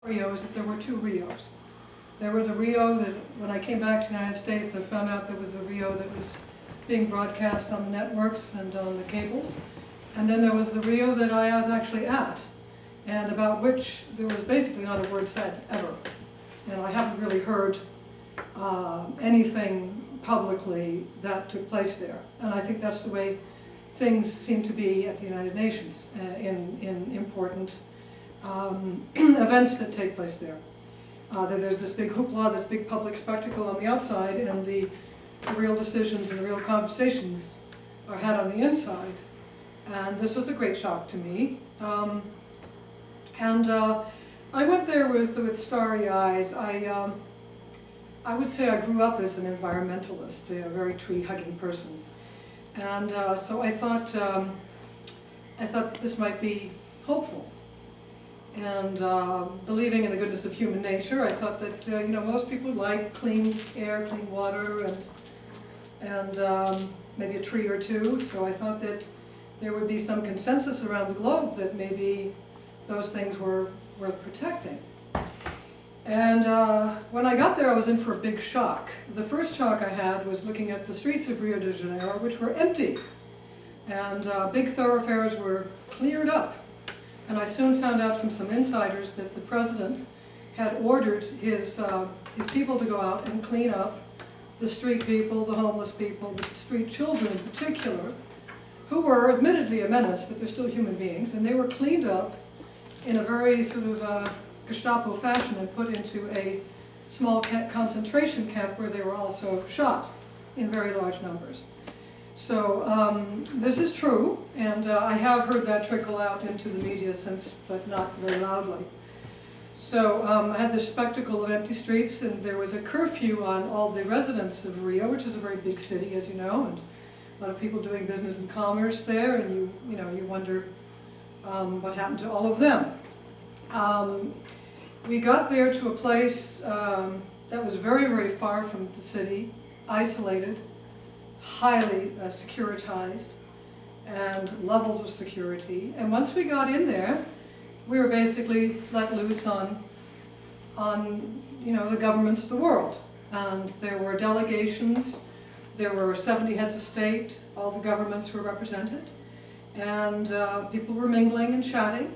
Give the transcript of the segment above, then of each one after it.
Rio is that there were two Rios. There was a Rio that, when I came back to the United States, I found out there was a Rio that was being broadcast on the networks and on the cables. And then there was the Rio that I was actually at, and about which there was basically not a word said, ever. And I haven't really heard anything publicly that took place there. And I think that's the way things seem to be at the United Nations in important events that take place there. There's this big hoopla, this big public spectacle on the outside, and the real decisions and the real conversations are had on the inside. And this was a great shock to me. I went there with starry eyes. I would say I grew up as an environmentalist, a very tree-hugging person. And so I thought that this might be hopeful. And believing in the goodness of human nature, I thought that most people like clean air, clean water, and maybe a tree or two. So I thought that there would be some consensus around the globe that maybe those things were worth protecting. And when I got there, I was in for a big shock. The first shock I had was looking at the streets of Rio de Janeiro, which were empty. And big thoroughfares were cleared up. And I soon found out from some insiders that the president had ordered his people to go out and clean up the street people, the homeless people, the street children in particular, who were admittedly a menace, but they're still human beings, and they were cleaned up in a very sort of Gestapo fashion and put into a small concentration camp where they were also shot in very large numbers. So this is true, and I have heard that trickle out into the media since, but not very loudly. So I had this spectacle of empty streets, and there was a curfew on all the residents of Rio, which is a very big city, as you know, and a lot of people doing business and commerce there, and you wonder what happened to all of them. We got there to a place that was very, very far from the city, isolated, highly securitized, and levels of security. And once we got in there, we were basically let loose on the governments of the world. And there were delegations, there were 70 heads of state, all the governments were represented, and people were mingling and chatting,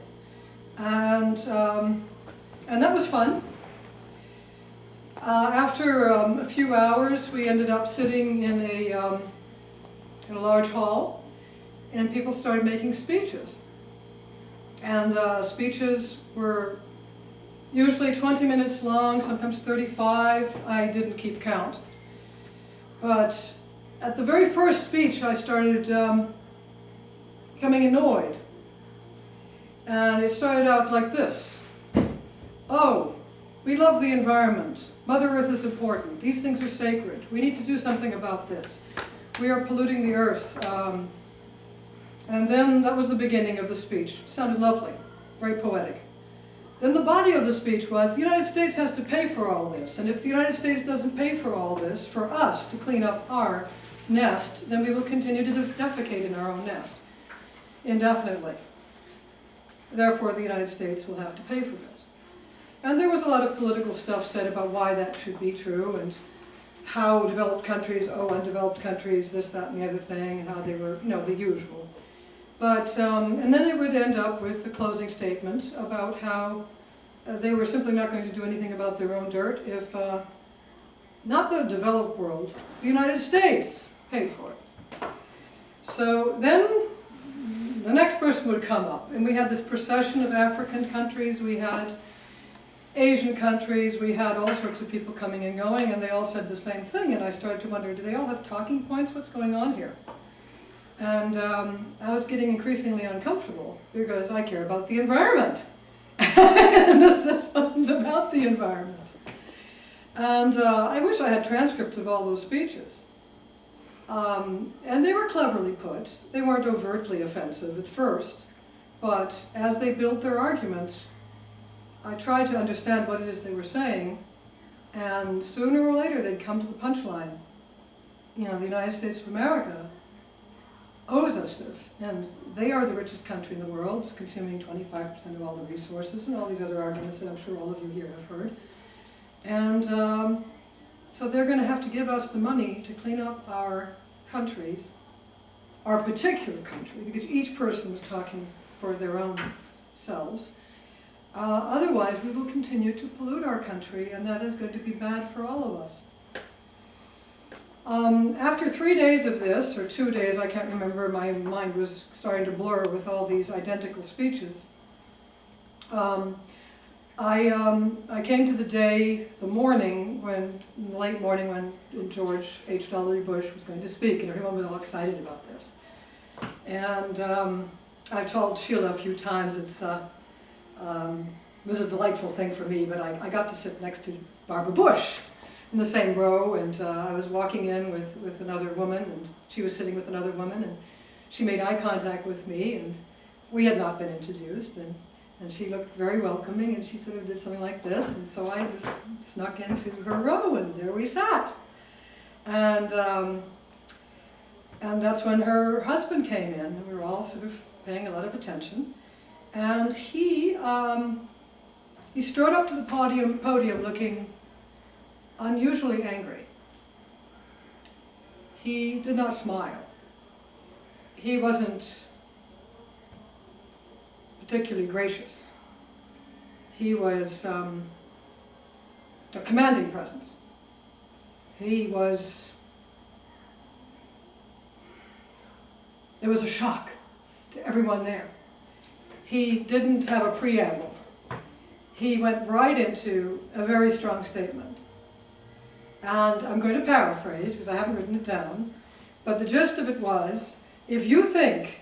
and that was fun. After a few hours, we ended up sitting in a large hall, and people started making speeches. And speeches were usually 20 minutes long, sometimes 35. I didn't keep count. But at the very first speech, I started becoming annoyed. And it started out like this. Oh, we love the environment. Mother Earth is important. These things are sacred. We need to do something about this. We are polluting the earth. And then that was the beginning of the speech. It sounded lovely, very poetic. Then the body of the speech was, the United States has to pay for all this. And if the United States doesn't pay for all this, for us to clean up our nest, then we will continue to defecate in our own nest indefinitely. Therefore, the United States will have to pay for this. And there was a lot of political stuff said about why that should be true, and how developed countries owe undeveloped countries this, that, and the other thing, and how they were, the usual. But, and then it would end up with the closing statement about how they were simply not going to do anything about their own dirt if, not the developed world, the United States paid for it. So then the next person would come up, and we had this procession of African countries, we had Asian countries, we had all sorts of people coming and going, and they all said the same thing, and I started to wonder, do they all have talking points? What's going on here? And I was getting increasingly uncomfortable, because I care about the environment. And this wasn't about the environment. And I wish I had transcripts of all those speeches. And they were cleverly put. They weren't overtly offensive at first, but as they built their arguments, I tried to understand what it is they were saying, and sooner or later they'd come to the punchline. The United States of America owes us this, and they are the richest country in the world, consuming 25% of all the resources, and all these other arguments that I'm sure all of you here have heard. And so they're going to have to give us the money to clean up our countries, our particular country, because each person was talking for their own selves. Otherwise, we will continue to pollute our country, and that is going to be bad for all of us. After 3 days of this, or 2 days, I can't remember, my mind was starting to blur with all these identical speeches. I came to the morning, in the late morning when George H.W. Bush was going to speak, and everyone was all excited about this. And I've told Sheila a few times it was a delightful thing for me, but I got to sit next to Barbara Bush in the same row, and I was walking in with another woman, and she was sitting with another woman, and she made eye contact with me, and we had not been introduced, and she looked very welcoming, and she sort of did something like this, and so I just snuck into her row, and there we sat. And that's when her husband came in, and we were all sort of paying a lot of attention, and he strode up to the podium looking unusually angry. He did not smile. He wasn't particularly gracious. He was a commanding presence. It was a shock to everyone there. He didn't have a preamble. He went right into a very strong statement. And I'm going to paraphrase, because I haven't written it down, but the gist of it was, if you think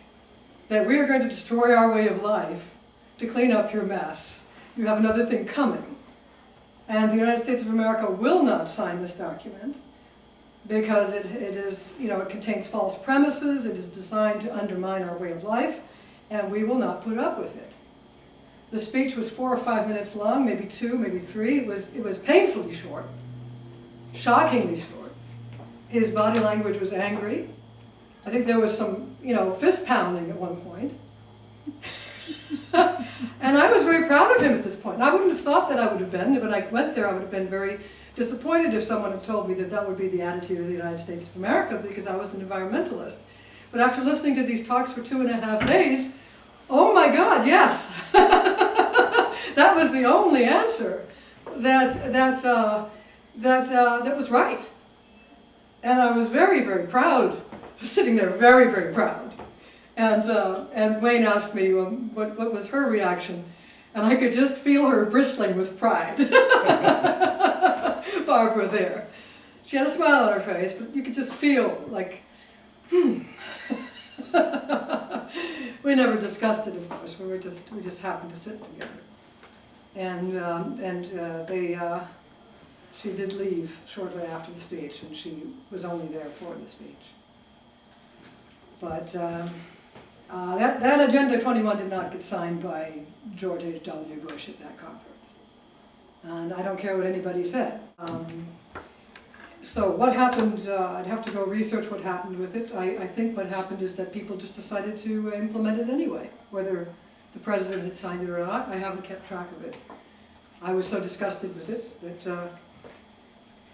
that we are going to destroy our way of life to clean up your mess, you have another thing coming. And the United States of America will not sign this document because it is, it contains false premises, it is designed to undermine our way of life, and we will not put up with it. The speech was 4 or 5 minutes long, maybe 2, maybe 3. It was painfully short, shockingly short. His body language was angry. I think there was some, fist pounding at one point. And I was very proud of him at this point. And I wouldn't have thought that I would have been. When I went there, I would have been very disappointed if someone had told me that that would be the attitude of the United States of America, because I was an environmentalist. But after listening to these talks for 2.5 days, oh my God, yes! That was the only answer that was right. And I was very, very proud. I was sitting there very, very proud. And Wayne asked me what was her reaction, and I could just feel her bristling with pride. Barbara there. She had a smile on her face, but you could just feel like, We never discussed it, of course. We just happened to sit together. And she did leave shortly after the speech, and she was only there for the speech. But that Agenda 21 did not get signed by George H.W. Bush at that conference. And I don't care what anybody said. So what happened, I'd have to go research what happened with it. I think what happened is that people just decided to implement it anyway. Whether the president had signed it or not, I haven't kept track of it. I was so disgusted with it that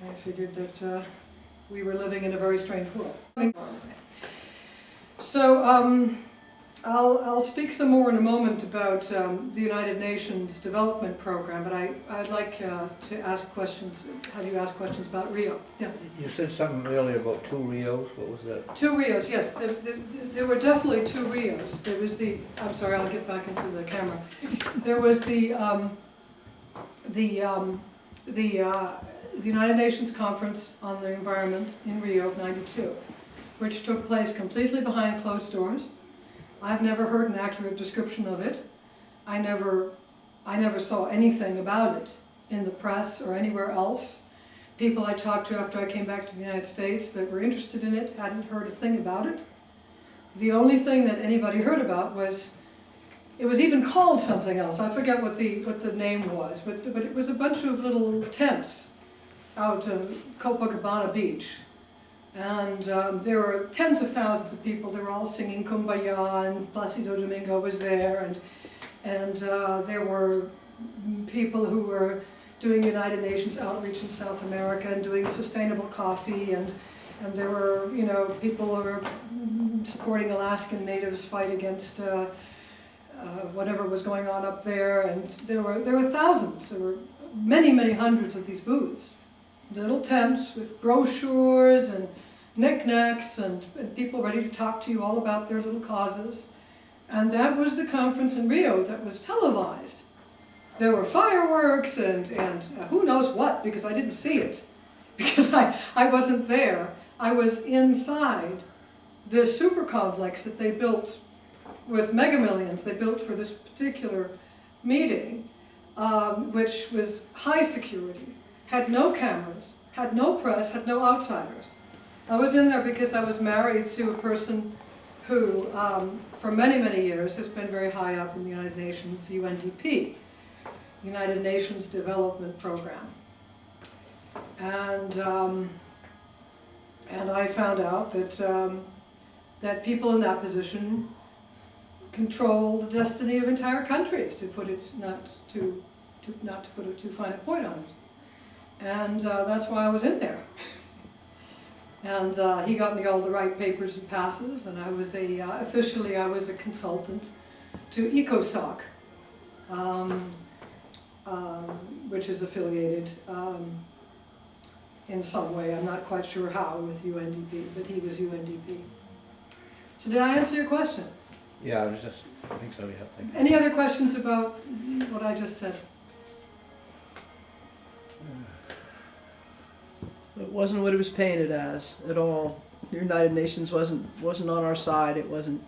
I figured that we were living in a very strange world. So I'll speak some more in a moment about the United Nations Development Program, but I'd like to ask questions, have you ask questions about Rio. Yeah. You said something earlier about 2 Rios, what was that? 2 Rios, yes. There were definitely 2 Rios. There was I'm sorry, I'll get back into the camera. There was the United Nations Conference on the Environment in Rio of '92, which took place completely behind closed doors. I've never heard an accurate description of it. I never saw anything about it in the press or anywhere else. People I talked to after I came back to the United States that were interested in it hadn't heard a thing about it. The only thing that anybody heard about was, it was even called something else. I forget what the name was, but it was a bunch of little tents out on Copacabana Beach, And there were tens of thousands of people. They were all singing Kumbaya, and Placido Domingo was there, and there were people who were doing United Nations outreach in South America and doing sustainable coffee, and there were, you know, people who were supporting Alaskan natives fight against whatever was going on up there, and there were thousands. There were many hundreds of these booths, little tents with brochures and knickknacks and people ready to talk to you all about their little causes. And that was the conference in Rio that was televised. There were fireworks and who knows what, because I didn't see it, because I wasn't there. I was inside this super complex that they built with Mega Millions. They built for this particular meeting, which was high security, had no cameras, had no press, had no outsiders. I was in there because I was married to a person who, for many years, has been very high up in the United Nations, UNDP, United Nations Development Program. And I found out that, that people in that position control the destiny of entire countries, to put it not to put a too fine a point on it. And that's why I was in there. And he got me all the right papers and passes, and I was officially I was a consultant to ECOSOC, which is affiliated in some way, I'm not quite sure how, with UNDP, but he was UNDP. So did I answer your question? Yeah, I think so, yeah. Thank you. Any other questions about what I just said? It wasn't what it was painted as at all. The United Nations wasn't on our side. It wasn't.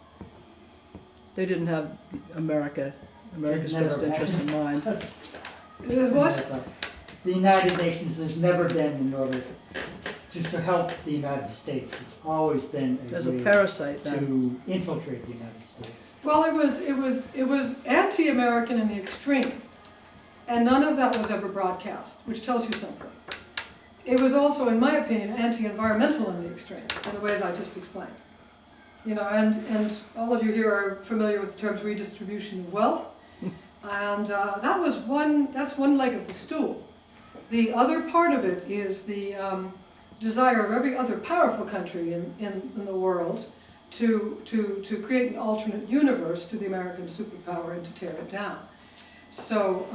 They didn't have America's best interests in mind. It was what? The United Nations has never been in order to help the United States. It's always been As a way parasite, then. to infiltrate the United States. Well, it was anti-American in the extreme, and none of that was ever broadcast, which tells you something. It was also, in my opinion, anti-environmental in the extreme, in the ways I just explained. You know, and all of you here are familiar with the terms redistribution of wealth, and that's one leg of the stool. The other part of it is the desire of every other powerful country in the world to create an alternate universe to the American superpower and to tear it down. So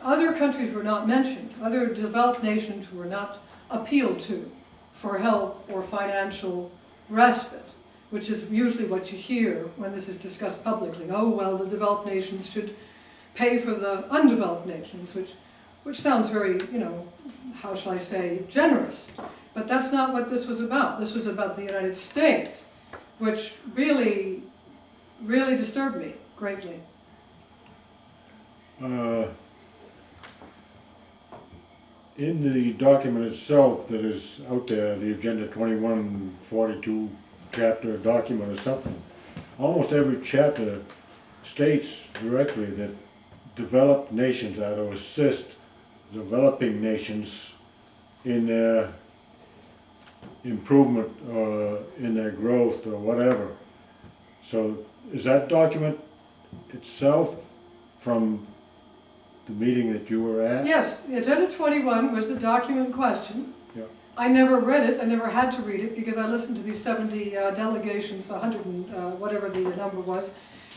other countries were not mentioned. Other developed nations were not appealed to for help or financial respite, which is usually what you hear when this is discussed publicly. Oh, well, the developed nations should pay for the undeveloped nations, which sounds very, you know, how shall I say, generous. But that's not what this was about. This was about the United States, which really disturbed me greatly. In the document itself that is out there, the Agenda 2142 chapter document or something, almost every chapter states directly that developed nations are to assist developing nations in their improvement or in their growth or whatever. So is that document itself from the meeting that you were at? Yes, the Agenda 21 was the document in question. Yeah. I never read it, I never had to read it, because I listened to these 70 delegations, 100 and whatever the number was.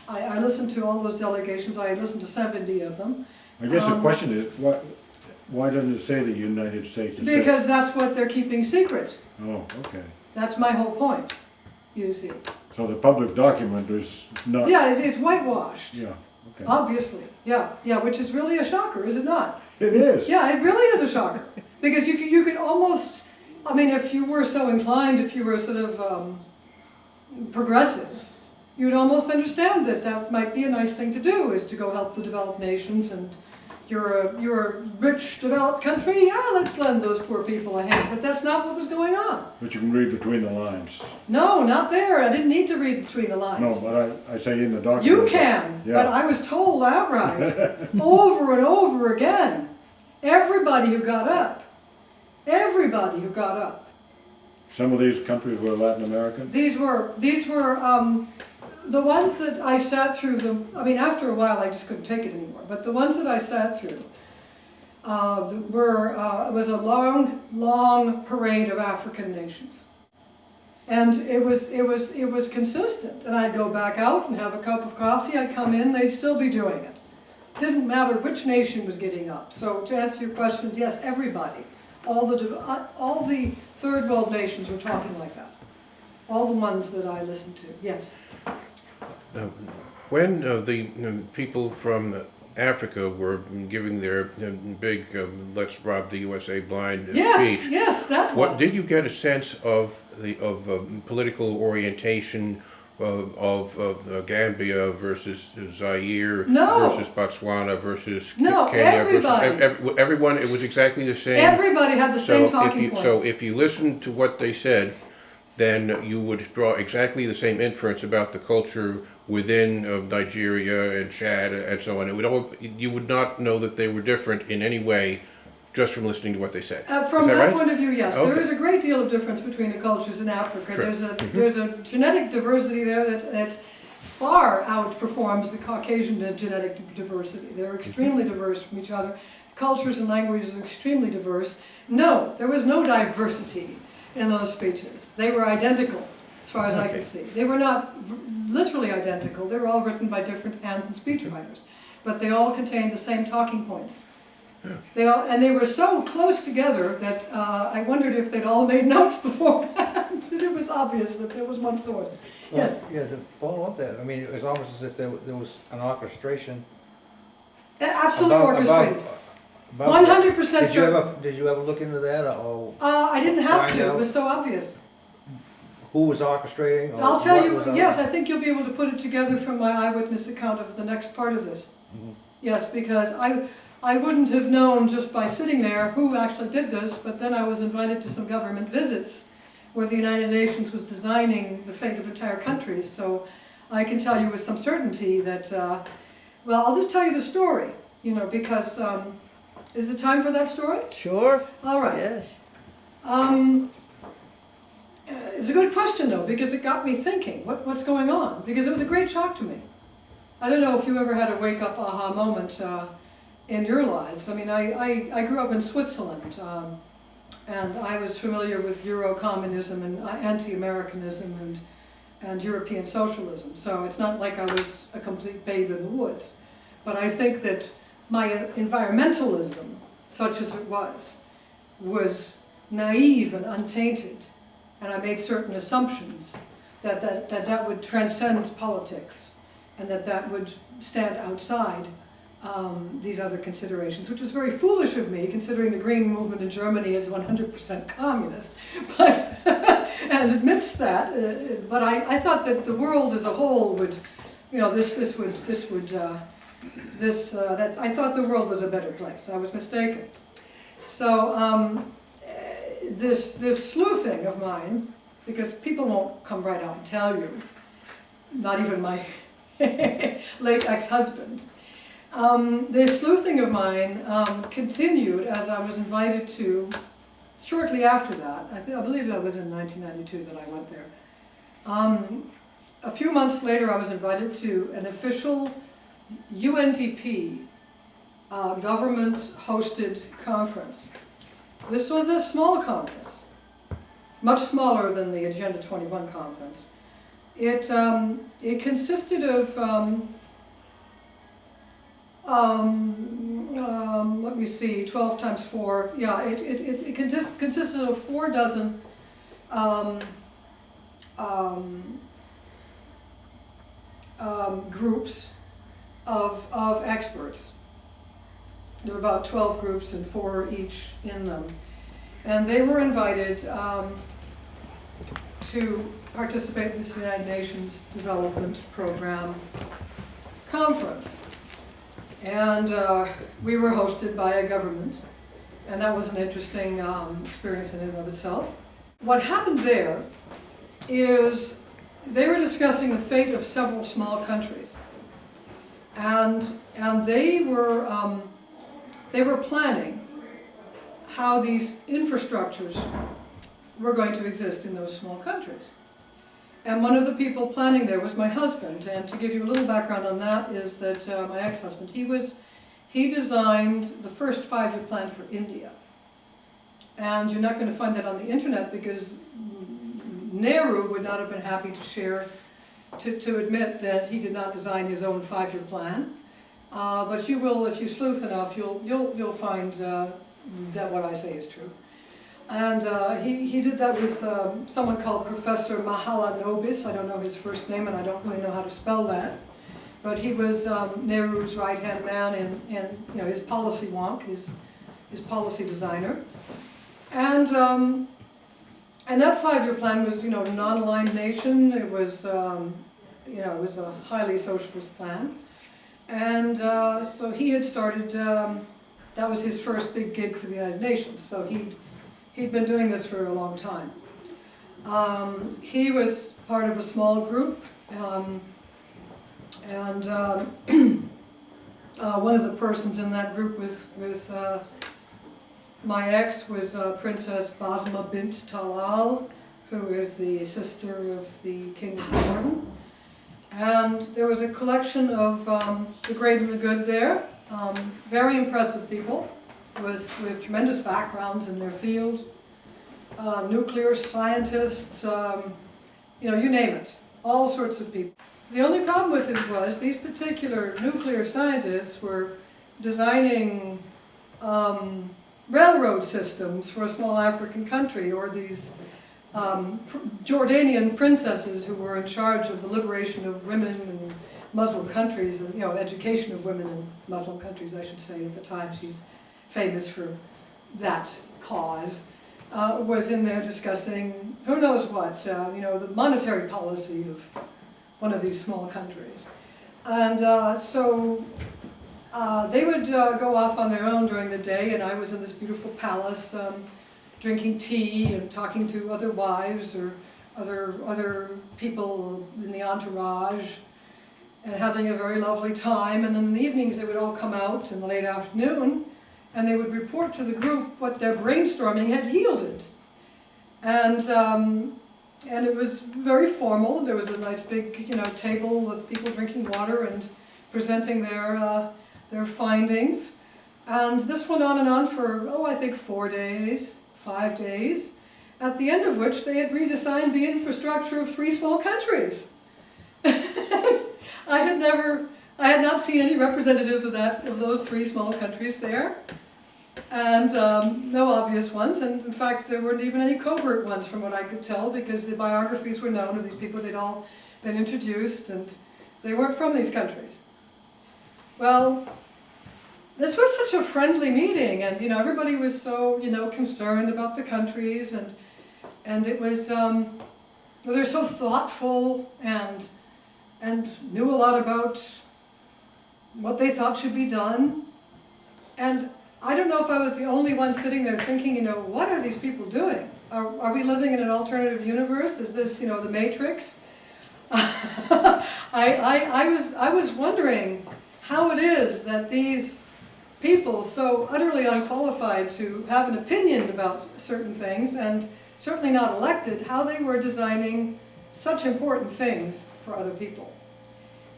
I listened to all those delegations, I listened to 70 of them. I guess the question is, why doesn't it say the United States? Because that's what they're keeping secret. Oh, okay. That's my whole point, you see. So the public document is not... Yeah, it's whitewashed, Yeah, okay. obviously. Yeah, which is really a shocker, is it not? It is. Yeah, it really is a shocker. Because you could almost, I mean, if you were so inclined, if you were sort of progressive, you'd almost understand that that might be a nice thing to do, is to go help the developed nations, and you're a rich, developed country, yeah, let's lend those poor people a hand. But that's not what was going on. But you can read between the lines. No, not there. I didn't need to read between the lines. No, but I say in the document. You can, Yeah. but I was told outright, over and over again, everybody who got up Some of these countries were Latin American? These were the ones that I sat through. After a while, I just couldn't take it anymore. But the ones that I sat through it was a long parade of African nations, and it was consistent. And I'd go back out and have a cup of coffee. I'd come in, they'd still be doing it. Didn't matter which nation was getting up. So to answer your questions, yes, everybody. All the third world nations were talking like that. All the ones that I listened to, yes. When the people from Africa were giving their big "Let's Rob the USA Blind" speech, Yes, that one. what did you get a sense of the political orientation of Gambia versus Zaire versus Botswana versus Kenya everybody. versus everyone? It was exactly the same. Everybody had the same talking point. So if you listened to what they said, then you would draw exactly the same inference about the culture within Nigeria and Chad and so on. You would not know that they were different in any way just from listening to what they said. From that right? point of view, yes. Okay. There is a great deal of difference between the cultures in Africa. Sure. There's a genetic diversity there that far outperforms the Caucasian genetic diversity. They're extremely diverse from each other. Cultures and languages are extremely diverse. No, there was no diversity in those speeches. They were identical, as far as I could see. They were not literally identical. They were all written by different hands and speechwriters. But they all contained the same talking points. They were so close together that I wondered if they'd all made notes beforehand. It was obvious that there was one source. Well, Yes. Yeah, to follow up that, I mean, it was almost as if there was an orchestration. Absolutely orchestrated. 100% certain. Did you ever look into that, or I didn't have find to. It out? was so obvious. who was orchestrating? Or I'll tell what you, was yes, I think you'll be able to put it together from my eyewitness account of the next part of this. Yes, because I wouldn't have known just by sitting there who actually did this, but then I was invited to some government visits where the United Nations was designing the fate of entire countries. So I can tell you with some certainty that, well, I'll just tell you the story, because, is it time for that story? Sure. All right. Yes. It's a good question, though, because it got me thinking, what's going on? Because it was a great shock to me. I don't know if you ever had a wake-up aha moment in your lives. I mean, I grew up in Switzerland, and I was familiar with Euro-communism and anti-Americanism and European socialism. So it's not like I was a complete babe in the woods. But I think that my environmentalism, such as it was naive and untainted. And I made certain assumptions that would transcend politics and that would stand outside these other considerations, which was very foolish of me, considering the Green Movement in Germany is 100% communist, but and admits that. But I thought that the world as a whole would, that I thought the world was a better place. I was mistaken. So this sleuthing of mine, because people won't come right out and tell you, not even my late ex-husband. This sleuthing of mine continued as I was invited to, shortly after that, I believe that was in 1992 that I went there. A few months later I was invited to an official UNDP government-hosted conference. This was a small conference, much smaller than the Agenda 21 conference. It consisted of, let me see, 12 times 4, yeah, it consisted of 4 dozen groups of experts. There were about 12 groups and 4 each in them. And they were invited to participate in this United Nations Development Program conference. And we were hosted by a government, and that was an interesting experience in and of itself. What happened there is they were discussing the fate of several small countries. And they were planning how these infrastructures were going to exist in those small countries. And one of the people planning there was my husband, and to give you a little background on that is that my ex-husband, he designed the first 5-year plan for India. And you're not going to find that on the internet because Nehru would not have been happy to share, to admit that he did not design his own 5-year plan. But you will, if you sleuth enough, you'll find that what I say is true. And he did that with someone called Professor Mahalanobis. I don't know his first name and I don't really know how to spell that. But he was Nehru's right-hand man and you know, his policy wonk, his policy designer. And that 5-year plan was, you know, non-aligned nation. It was, you know, it was a highly socialist plan. And so he had started, that was his first big gig for the United Nations. So he'd been doing this for a long time. He was part of a small group, and one of the persons in that group with my ex was Princess Basma bint Talal, who is the sister of the King of Jordan. And there was a collection of the great and the good there, very impressive people with tremendous backgrounds in their field, nuclear scientists, you know, you name it, all sorts of people. The only problem with it was these particular nuclear scientists were designing railroad systems for a small African country, or these Jordanian princesses who were in charge of the liberation of women in Muslim countries, and, you know, education of women in Muslim countries, I should say. At the time, she's famous for that cause. Was in there discussing who knows what, you know, the monetary policy of one of these small countries. And so they would go off on their own during the day, and I was in this beautiful palace drinking tea and talking to other wives or other people in the entourage and having a very lovely time. And then in the evenings they would all come out in the late afternoon and they would report to the group what their brainstorming had yielded. And it was very formal. There was a nice big, you know, table with people drinking water and presenting their findings. And this went on and on for, oh, I think 4 days, 5 days, at the end of which they had redesigned the infrastructure of 3 small countries. I had not seen any representatives of those 3 small countries there, and no obvious ones, and in fact there weren't even any covert ones from what I could tell, because the biographies were known of these people. They'd all been introduced, and they weren't from these countries. Well, this was such a friendly meeting, and you know, everybody was so, you know, concerned about the countries, and it was they're so thoughtful and knew a lot about what they thought should be done. And I don't know if I was the only one sitting there thinking, you know, what are these people doing? Are we living in an alternative universe? Is this, you know, the Matrix? I was wondering how it is that these people, so utterly unqualified to have an opinion about certain things, and certainly not elected, how they were designing such important things for other people.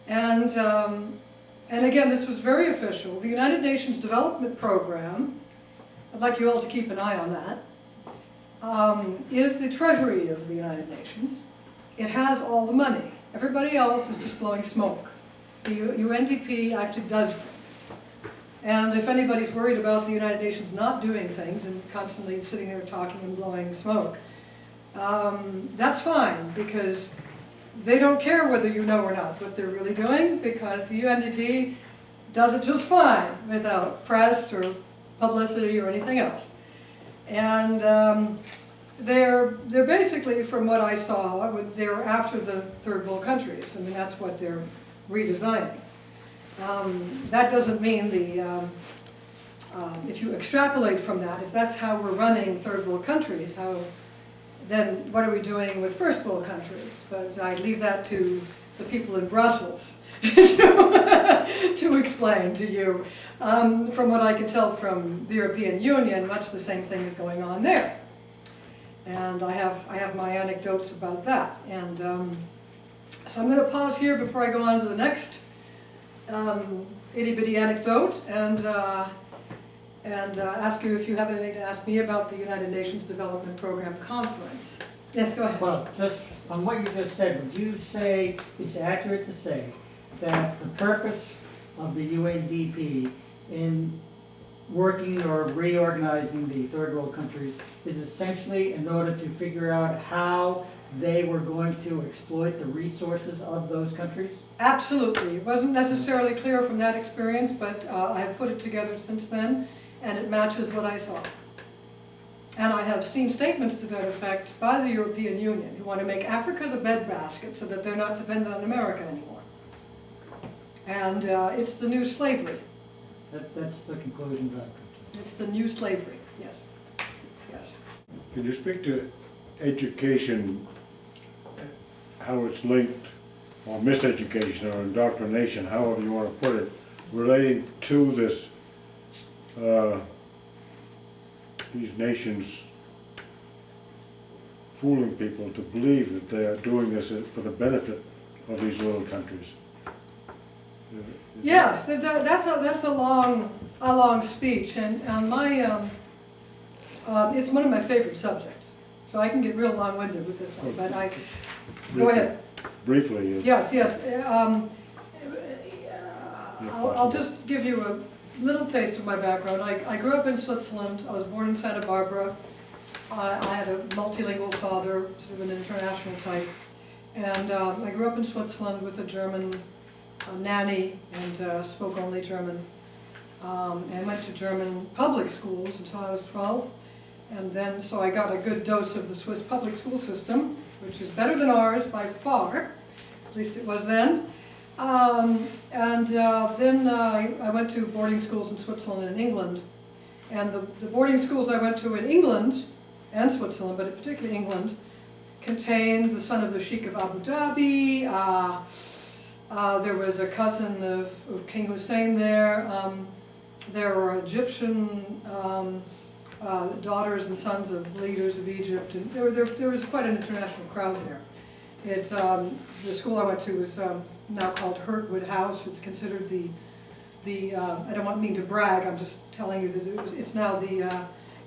And again, this was very official. The United Nations Development Program, I'd like you all to keep an eye on that, is the treasury of the United Nations. It has all the money. Everybody else is just blowing smoke. The UNDP actually does things. And if anybody's worried about the United Nations not doing things and constantly sitting there talking and blowing smoke, that's fine, because they don't care whether you know or not what they're really doing, because the UNDP does it just fine without press or publicity or anything else. And they're basically, from what I saw, they're after the third world countries. I mean, that's what they're redesigning. That doesn't mean if you extrapolate from that, if that's how we're running third world countries, then what are we doing with first world countries? But I leave that to the people in Brussels to explain to you. From what I can tell from the European Union, much the same thing is going on there. And I have my anecdotes about that. And so I'm going to pause here before I go on to the next itty-bitty anecdote and ask you if you have anything to ask me about the United Nations Development Program Conference. Yes, go ahead. Well, just on what you just said, would you say it's accurate to say that the purpose of the UNDP in working or reorganizing the third world countries is essentially in order to figure out how they were going to exploit the resources of those countries? Absolutely. It wasn't necessarily clear from that experience, but I have put it together since then, and it matches what I saw. And I have seen statements to that effect by the European Union, who want to make Africa the bedbasket so that they're not dependent on America anymore. And it's the new slavery. That's the conclusion that I've come to. It's the new slavery, yes. Yes. Can you speak to education, how it's linked, or miseducation, or indoctrination, however you want to put it, relating to this, these nations fooling people to believe that they are doing this for the benefit of these little countries? Yes, that's a long speech, and my it's one of my favorite subjects. So I can get real long-winded with this one, but go ahead. Briefly. Yes. I'll just give you a little taste of my background. I grew up in Switzerland. I was born in Santa Barbara. I had a multilingual father, sort of an international type, and I grew up in Switzerland with a German nanny and spoke only German, and went to German public schools until I was 12, and then so I got a good dose of the Swiss public school system, which is better than ours by far, at least it was then. Then I went to boarding schools in Switzerland and in England, and the boarding schools I went to in England and Switzerland, but particularly England, contained the son of the Sheikh of Abu Dhabi. There was a cousin of King Hussein there. There were Egyptian daughters and sons of leaders of Egypt, and there was quite an international crowd there. The school I went to was now called Hurtwood House. It's considered I don't mean to brag, I'm just telling you that it's now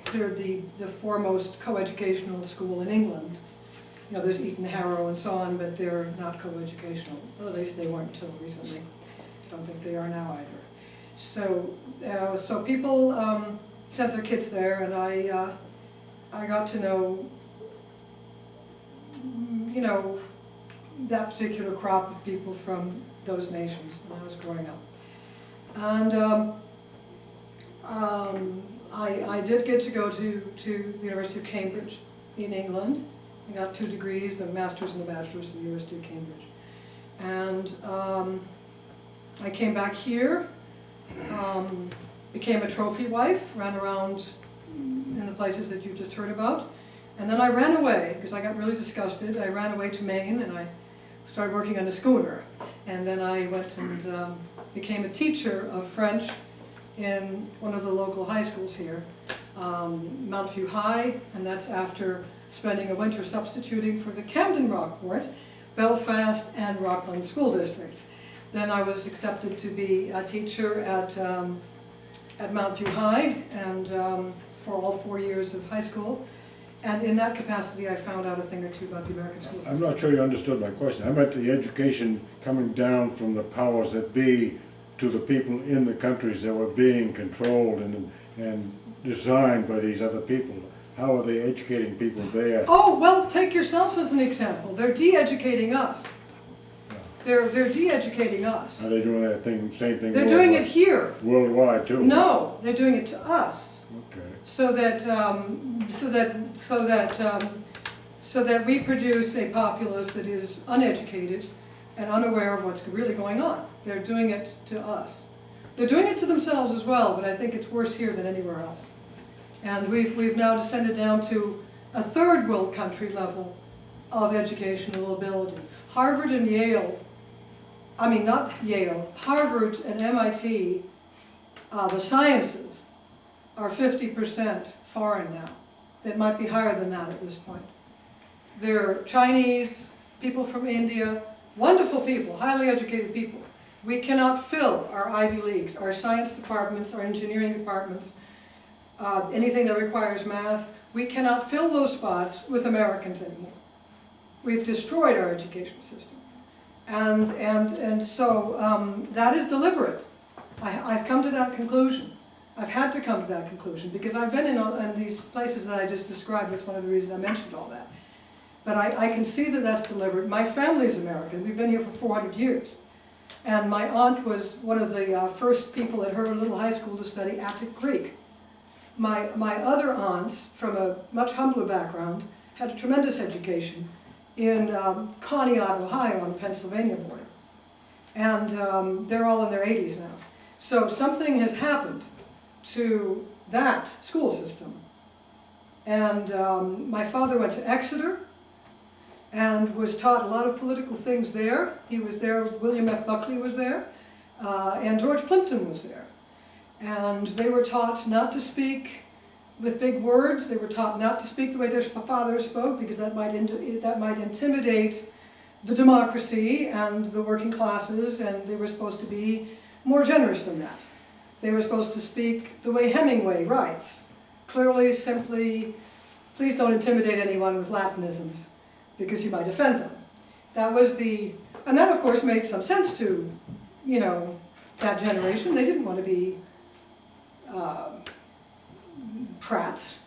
considered the foremost coeducational school in England. You know, there's Eton Harrow and so on, but they're not coeducational. Well, at least they weren't until recently. I don't think they are now either. So people sent their kids there, and I got to know, you know, that particular crop of people from those nations when I was growing up. And I did get to go to the University of Cambridge in England. I got 2 degrees, a master's and a bachelor's at the University of Cambridge. And I came back here, became a trophy wife, ran around in the places that you just heard about. And then I ran away, because I got really disgusted. I ran away to Maine, and I started working on a schooner. And then I went and became a teacher of French in one of the local high schools here, Mount View High, and that's after spending a winter substituting for the Camden Rockport, Belfast, and Rockland school districts. Then I was accepted to be a teacher at Mount View High, and for all 4 years of high school. And in that capacity, I found out a thing or two about the American school system. I'm not sure you understood my question. I meant the education coming down from the powers that be to the people in the countries that were being controlled and designed by these other people. How are they educating people there? Oh, well, take yourselves as an example. They're de-educating us. They're de-educating us. Are they doing that same thing? They're doing it here. Worldwide too? No, they're doing it to us. Okay. So that we produce a populace that is uneducated and unaware of what's really going on. They're doing it to us. They're doing it to themselves as well, but I think it's worse here than anywhere else. And we've now descended down to a third world country level of educational ability. Harvard and Yale, I mean not Yale, Harvard and MIT, the sciences are 50% foreign now. that might be higher than that at this point. There are Chinese, people from India, wonderful people, highly educated people. We cannot fill our Ivy Leagues, our science departments, our engineering departments, anything that requires math. We cannot fill those spots with Americans anymore. We've destroyed our education system. And so that is deliberate. I've come to that conclusion. I've had to come to that conclusion because I've been in these places that I just described. That's one of the reasons I mentioned all that. But I can see that that's deliberate. My family's American. We've been here for 400 years. And my aunt was one of the first people at her little high school to study Attic Greek. My other aunts, from a much humbler background, had a tremendous education in Conneaut, Ohio, on the Pennsylvania border. And they're all in their 80s now. So something has happened to that school system. And my father went to Exeter and was taught a lot of political things there. He was there, William F. Buckley was there, and George Plimpton was there. And they were taught not to speak with big words. They were taught not to speak the way their fathers spoke because that might intimidate the democracy and the working classes, and they were supposed to be more generous than that. They were supposed to speak the way Hemingway writes. Clearly, simply, please don't intimidate anyone with Latinisms because you might offend them. That was and that of course made some sense to, you know, that generation. They didn't want to be prats.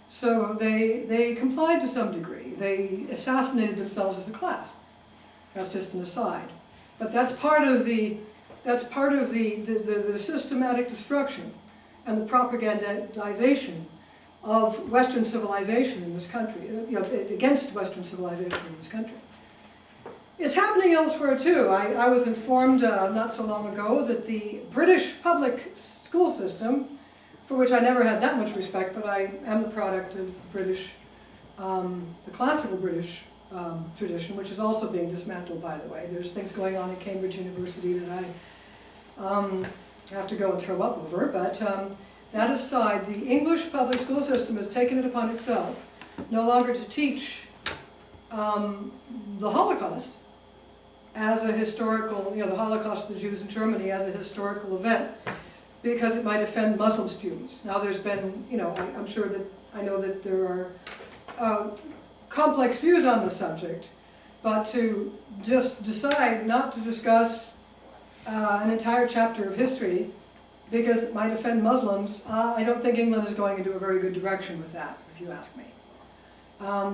So they complied to some degree. They assassinated themselves as a class. That's just an aside. But that's part of the systematic destruction and the propagandization of Western civilization in this country, you know, against Western civilization in this country. It's happening elsewhere too. I was informed not so long ago that the British public school system, for which I never had that much respect, but I am the product of the British, the classical British tradition, which is also being dismantled, by the way. There's things going on at Cambridge University that I have to go and throw up over, but that aside, the English public school system has taken it upon itself no longer to teach the Holocaust as a historical, you know, the Holocaust of the Jews in Germany as a historical event, because it might offend Muslim students. Now there's been, you know, I'm sure that, I know that there are complex views on the subject, but to just decide not to discuss an entire chapter of history because it might offend Muslims, I don't think England is going into a very good direction with that, if you ask me.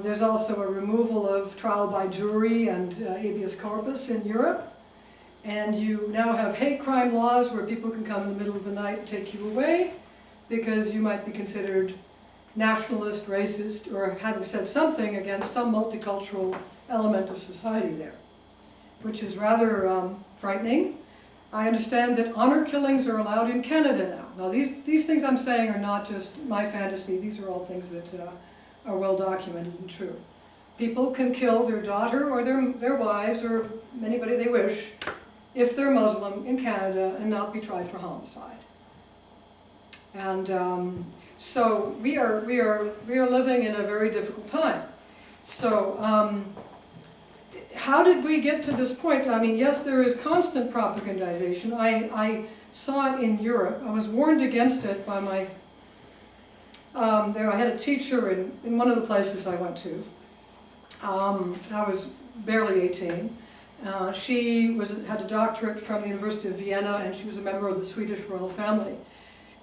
There's also a removal of trial by jury and habeas corpus in Europe. And you now have hate crime laws where people can come in the middle of the night and take you away because you might be considered nationalist, racist, or having said something against some multicultural element of society there, which is rather frightening. I understand that honor killings are allowed in Canada now. Now these things I'm saying are not just my fantasy, these are all things that are well documented and true. People can kill their daughter or their wives or anybody they wish if they're Muslim in Canada and not be tried for homicide. And so we are living in a very difficult time. So how did we get to this point? I mean, yes, there is constant propagandization. I saw it in Europe. I was warned against it by my, I had a teacher in one of the places I went to. I was barely 18. She had a doctorate from the University of Vienna, and she was a member of the Swedish royal family.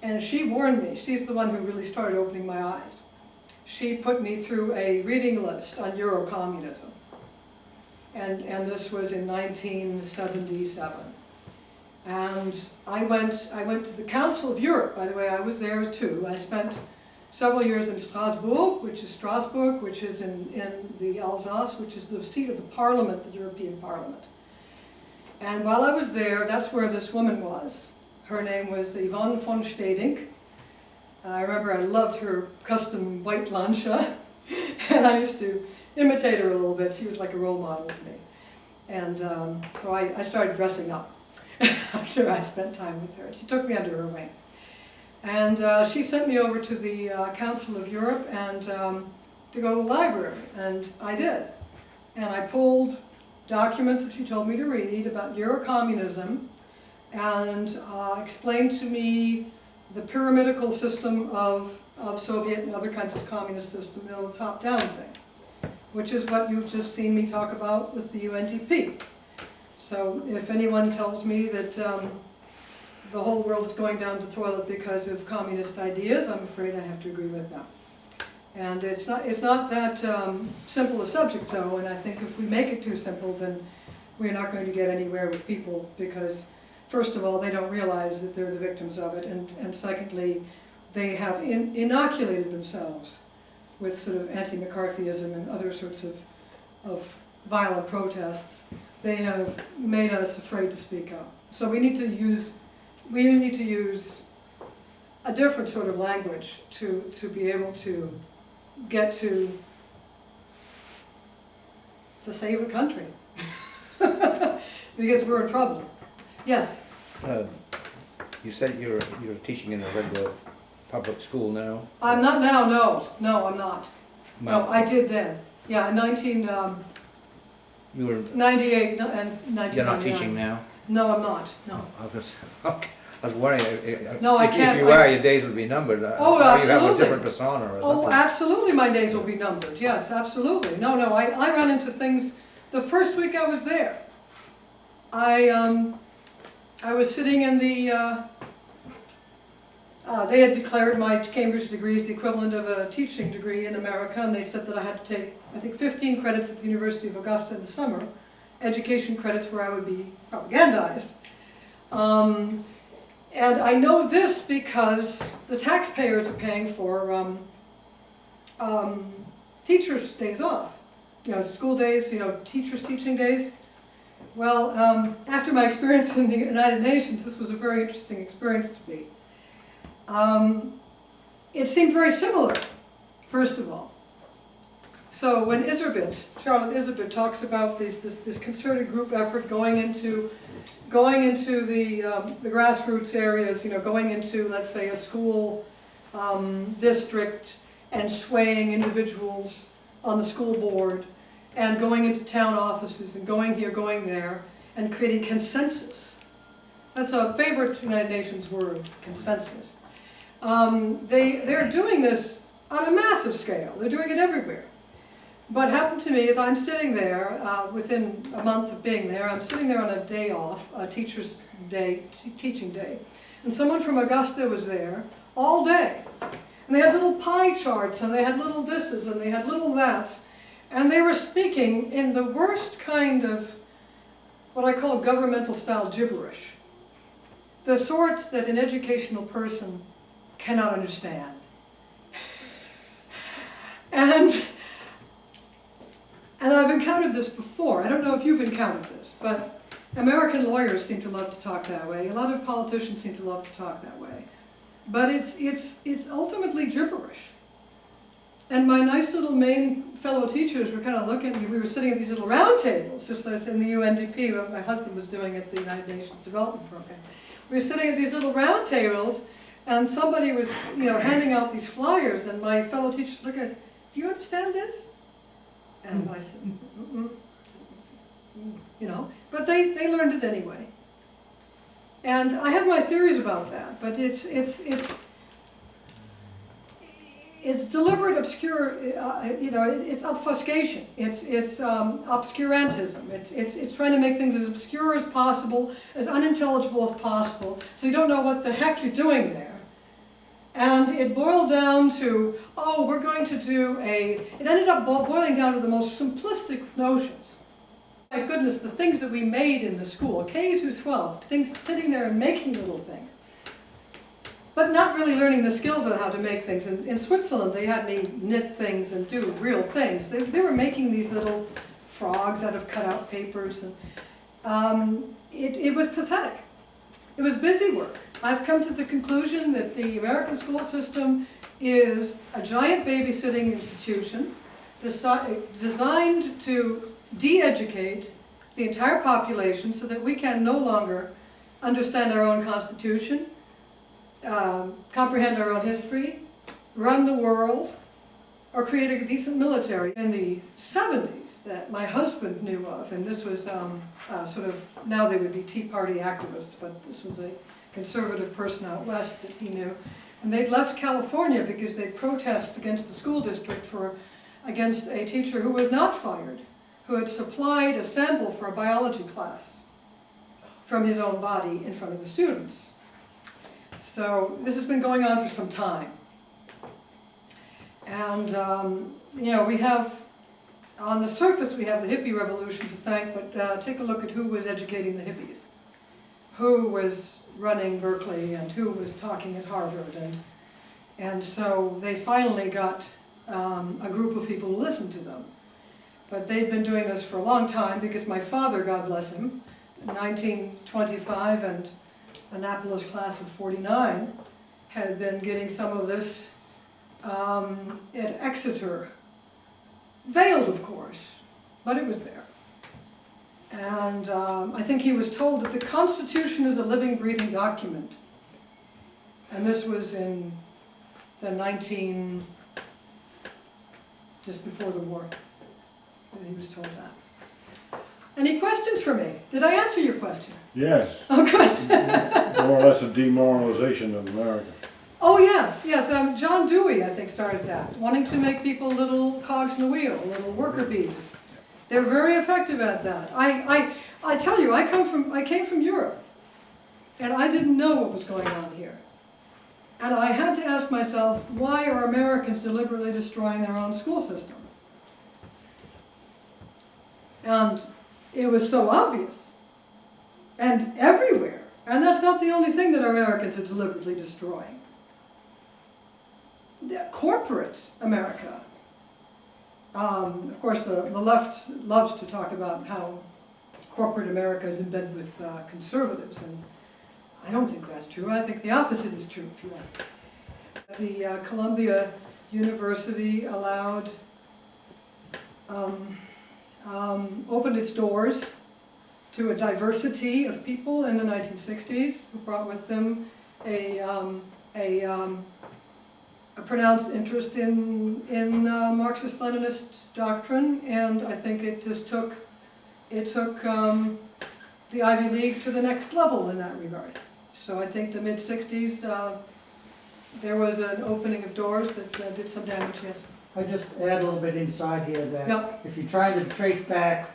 And she warned me. She's the one who really started opening my eyes. She put me through a reading list on Eurocommunism. And this was in 1977. And I went to the Council of Europe. By the way, I was there too. I spent several years in Strasbourg, which is in the Alsace, which is the seat of the Parliament, the European Parliament. And while I was there, that's where this woman was. Her name was Yvonne von Stedink. I remember I loved her custom white lancia, and I used to imitate her a little bit. She was like a role model to me. And so I started dressing up after I spent time with her. She took me under her wing. And she sent me over to the Council of Europe and to go to the library, and I did. And I pulled documents that she told me to read about Eurocommunism and explained to me the pyramidical system of Soviet and other kinds of communist system, the top-down thing, which is what you've just seen me talk about with the UNDP. So if anyone tells me that the whole world is going down the toilet because of communist ideas, I'm afraid I have to agree with them. And it's not that simple a subject, though, and I think if we make it too simple, then we're not going to get anywhere with people, because first of all, they don't realize that they're the victims of it, and secondly, they have inoculated themselves with sort of anti-McCarthyism and other sorts of violent protests. They have made us afraid to speak up. So we need to use a different sort of language to be able to get to save the country. Because we're in trouble. Yes? You said you're teaching in a regular public school now? I'm not now, no, I'm not. No, I did then. Yeah, in 1998 You were, and 1999. you're not teaching now? No, I'm not, no. Okay. I was worried, No, I can't- if you are, your days would be numbered. Oh, Or you have a absolutely. different persona or Oh, something. absolutely my days will be numbered, yes, absolutely. No, I ran into things, the first week I was there, I was sitting in the, they had declared my Cambridge degree as the equivalent of a teaching degree in America, and they said that I had to take, I think, 15 credits at the University of Augusta in the summer, education credits where I would be propagandized. And I know this because the taxpayers are paying for teachers' days off. You know, school days, you know, teachers' teaching days. Well, after my experience in the United Nations, this was a very interesting experience to me. It seemed very similar, first of all. So when Charlotte Iserbyt talks about this concerted group effort going into the grassroots areas, you know, going into, let's say, a school district and swaying individuals on the school board, and going into town offices and going here, going there, and creating consensus. That's a favorite United Nations word, consensus. They're doing this on a massive scale. They're doing it everywhere. What happened to me is I'm sitting there, within a month of being there, I'm sitting there on a day off, a teacher's day, teaching day, and someone from Augusta was there all day. And they had little pie charts, and they had little thises, and they had little that's, and they were speaking in the worst kind of what I call governmental style gibberish. The sort that an educational person cannot understand. And I've encountered this before. I don't know if you've encountered this, but American lawyers seem to love to talk that way. A lot of politicians seem to love to talk that way. But it's ultimately gibberish. And my nice little Maine fellow teachers were kind of looking at me. We were sitting at these little round tables, just as in the UNDP, what my husband was doing at the United Nations Development Program. We were sitting at these little round tables, and somebody was, you know, handing out these flyers, and my fellow teachers looked at us, "Do you understand this?" And I said, you know, but they learned it anyway. And I have my theories about that, but it's deliberate you know, it's obfuscation, it's obscurantism, it's trying to make things as obscure as possible, as unintelligible as possible, so you don't know what the heck you're doing there. And it boiled down to, oh, we're going to do it ended up boiling down to the most simplistic notions. My goodness, the things that we made in the school, K through 12, things sitting there and making little things. But not really learning the skills on how to make things. In Switzerland, they had me knit things and do real things. They were making these little frogs out of cut-out papers. And it was pathetic. It was busy work. I've come to the conclusion that the American school system is a giant babysitting institution designed to de-educate the entire population so that we can no longer understand our own constitution, comprehend our own history, run the world, or create a decent military. In the 70s that my husband knew of, and this was sort of, now they would be Tea Party activists, but this was a conservative person out west that he knew. And they'd left California because they'd protest against the school district against a teacher who was not fired, who had supplied a sample for a biology class from his own body in front of the students. So this has been going on for some time. And, you know, we have, on the surface we have the hippie revolution to thank, but take a look at who was educating the hippies, who was running Berkeley, and who was talking at Harvard. And so they finally got a group of people to listen to them. But they'd been doing this for a long time because my father, God bless him, in 1925 and Annapolis class of 49 had been getting some of this at Exeter, veiled of course, but it was there. And I think he was told that the Constitution is a living, breathing document. And this was in the just before the war, that he was told that. Any questions for me? Did I answer your question? Yes, Oh, good. more or less a demoralization of America. Oh, yes, yes. John Dewey, I think, started that, wanting to make people little cogs in the wheel, little worker bees. They're very effective at that. I tell you, I came from Europe, and I didn't know what was going on here. And I had to ask myself, why are Americans deliberately destroying their own school system? And it was so obvious, and everywhere. And that's not the only thing that Americans are deliberately destroying. Corporate America. Of course, the left loves to talk about how corporate America is in bed with conservatives, and I don't think that's true. I think the opposite is true, if you ask. The Columbia University allowed, opened its doors to a diversity of people in the 1960s who brought with them a pronounced interest in Marxist-Leninist doctrine, and I think it just took the Ivy League to the next level in that regard. So I think the mid-60s, there was an opening of doors that did some damage, yes. I just add a little bit inside here that Yep. if you're trying to trace back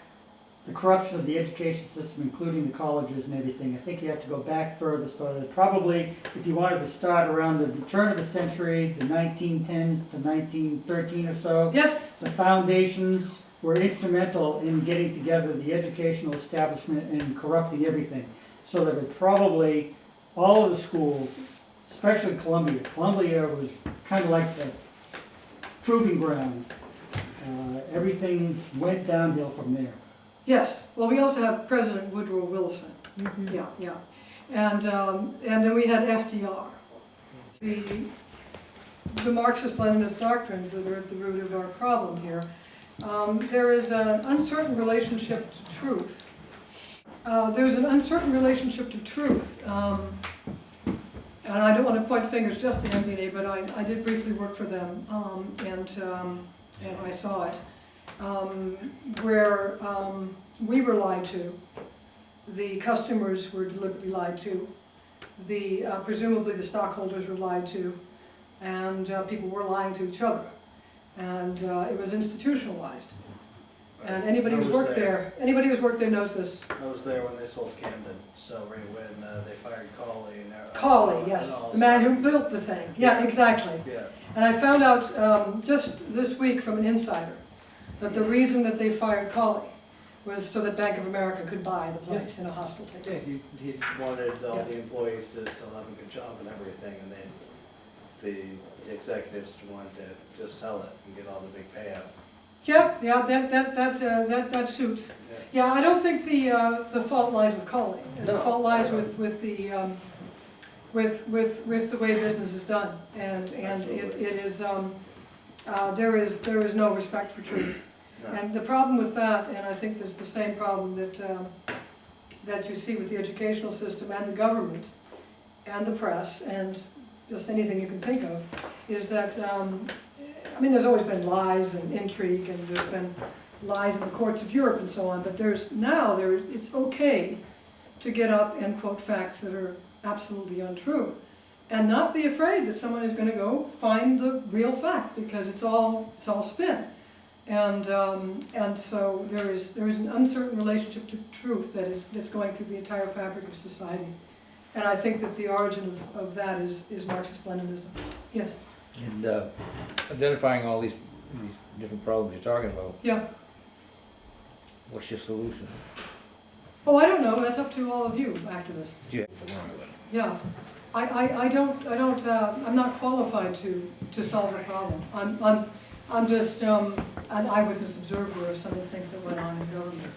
the corruption of the education system, including the colleges and everything, I think you have to go back further, so that probably, if you wanted to start around the turn of the century, the 1910s to 1913 or so, Yes, the foundations were instrumental in getting together the educational establishment and corrupting everything. So that it probably, all of the schools, especially Columbia was kind of like the proving ground. Everything went downhill from there. yes. Well, we also have President Woodrow Wilson. Yeah, yeah. And then we had FDR. The Marxist-Leninist doctrines that are at the root of our problem here. There is an uncertain relationship to truth. There's an uncertain relationship to truth. And I don't want to point fingers just to MBNA, but I did briefly work for them, and I saw it, where we were lied to, the customers were deliberately lied to, presumably the stockholders were lied to, and people were lying to each other, and it was institutionalized. And anybody who's worked there knows this. I was there when they sold Camden, so right when they fired Cawley and Cawley, yes, the man who built the thing. Yeah, exactly. Yeah. And I found out just this week from an insider that the reason that they fired Cawley was so that Bank of America could buy the place in a hostile takeover. Yeah, he wanted all Yeah. the employees to still have a good job and everything, and then the executives wanted to just sell it and get all the big payout. Yeah, that suits. Yeah, I don't think the fault lies with Cawley. The No. fault lies with the way business is done, and it is there is no respect for truth. No. And the problem with that, and I think there's the same problem that you see with the educational system and the government and the press and just anything you can think of, is that, I mean, there's always been lies and intrigue, and there's been lies in the courts of Europe and so on, but it's okay to get up and quote facts that are absolutely untrue, and not be afraid that someone is going to go find the real fact, because it's all spin. And so there is an uncertain relationship to truth that's going through the entire fabric of society. And I think that the origin of that is Marxist-Leninism. Yes? And identifying all these different problems you're talking about, Yeah. what's your solution? Oh, I don't know. That's up to all of you, activists. Yeah. Yeah. I'm not qualified to solve the problem. I'm just an eyewitness observer of some of the things that went on in government.